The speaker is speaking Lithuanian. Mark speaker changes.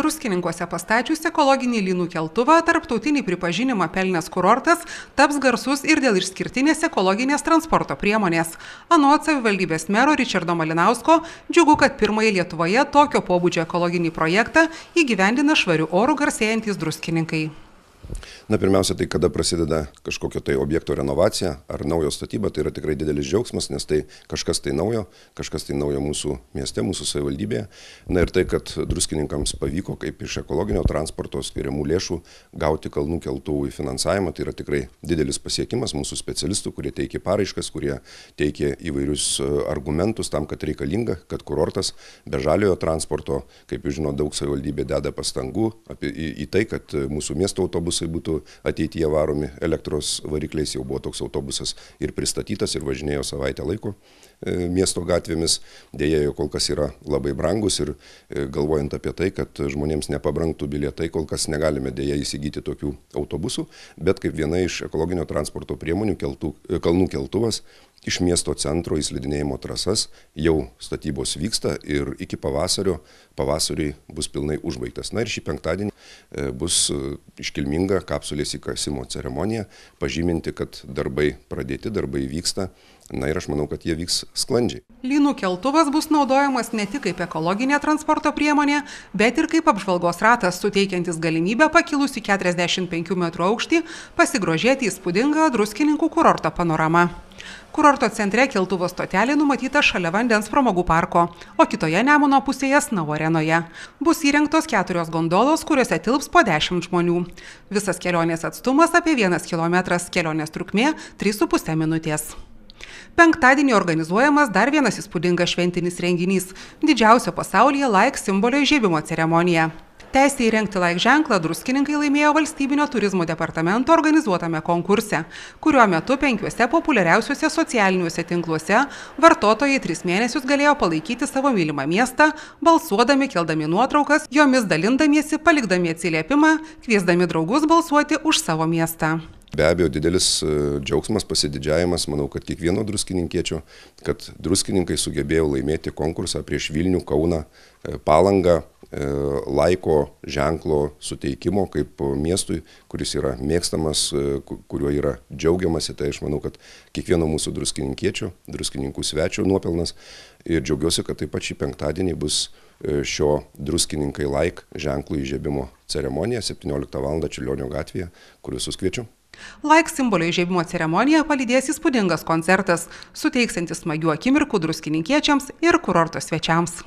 Speaker 1: Druskininkuose pastačius ekologinį lynų keltuvą, tarptautinį pripažinimą pelnęs kurortas taps garsus ir dėl išskirtinės ekologinės transporto priemonės. Anot savivaldybės mero Ričardo Malinausko, džiugu, kad pirmąjį Lietuvoje tokio pobūdžio ekologinį projektą įgyvendina švarių orų garsėjantys druskininkai.
Speaker 2: Pirmiausia, tai kada prasideda kažkokio tai objekto renovacija ar naujo statyba, tai yra tikrai didelis džiaugsmas, nes tai kažkas tai naujo mūsų mieste, mūsų savivaldybėje. Ir tai, kad druskininkams pavyko kaip iš ekologinio transporto skiriamų lėšų gauti kalnų keltuvų finansavimą, tai yra tikrai didelis pasiekimas mūsų specialistų, kurie teikė paraiškas, kurie teikė įvairius argumentus tam, kad reikalinga, kad kurortas be žaliojo transporto, kaip jūs žinote, daug savivaldybė deda pastangų į tai, kad mūsų miesto autobusai būtų ateityje varomi elektros varikliais. Jau buvo toks autobusas ir pristatytas ir važinėjo savaitę laiko miesto gatvėmis. Deja, jo kol kas yra labai brangus ir galvojant apie tai, kad žmonėms nepabrangtų bilietai, kol kas negalime deja įsigyti tokių autobusų, bet kaip viena iš ekologinio transporto priemonių kalnų keltuvas iš miesto centro į slidinėjimo trasas jau statybos vyksta ir iki pavasariui bus pilnai užbaigtas. Ir šį penktadienį bus iškilminga kapsulės įkasimo ceremonija, pažyminti, kad darbai pradėti, darbai vyksta. Ir aš manau, kad jie vyks sklandžiai.
Speaker 1: Lynų keltuvas bus naudojamas ne tik kaip ekologinė transporto priemonė, bet ir kaip apžvalgos ratas, suteikiantis galimybę pakilus į 45 metrų aukštį pasigrožėti įspūdingą Druskininkų kurorto panoramą. Kurorto centre keltuvo stotelė numatyta šalia vandens pramogų parko, o kitoje Nemuno pusėje Snau arenoje. Bus įrengtos 4 gondolos, kuriuose tilps po 10 žmonių. Visas kelionės atstumas apie 1 kilometras, kelionės trukmė 3,5 minutės. Penktadienį organizuojamas dar vienas įspūdingas šventinis renginys – didžiausio pasaulyje Like simbolio įžiebimo ceremonija. Teisę įrengti Like ženklą druskininkai laimėjo Valstybinio turizmo departamento organizuotame konkurse, kuriuo metu 5 populiariausiuose socialiniuose tinkluose vartotojai 3 mėnesius galėjo palaikyti savo mylimą miestą, balsuodami, keldami nuotraukas, jomis dalindamiesi, palikdami atsiliepimą, kviesdami draugus balsuoti už savo miestą.
Speaker 2: Be abejo, didelis džiaugsmas, pasididžiavimas, manau, kad kiekvieno druskininkiečio, kad druskininkai sugebėjo laimėti konkursą prieš Vilnių, Kauną, Palangą, Laiko ženklo suteikimo kaip miestui, kuris yra mėgstamas, kuriuo yra džiaugiamasi. Tai aš manau, kad kiekvieno mūsų druskininkiečio, druskininkų svečio nuopelnas. Ir džiaugiuosi, kad taip pat šį penktadienį bus šio druskininkai Like ženklų įžiebimo ceremonija 17 val. Čiurlionio gatvėje, kur visus kviečiu.
Speaker 1: Like simbolio įžiebimo ceremoniją palydės įspūdingas koncertas, suteiksiantis smagių akimirkų druskininkiečiams ir kurorto svečiams.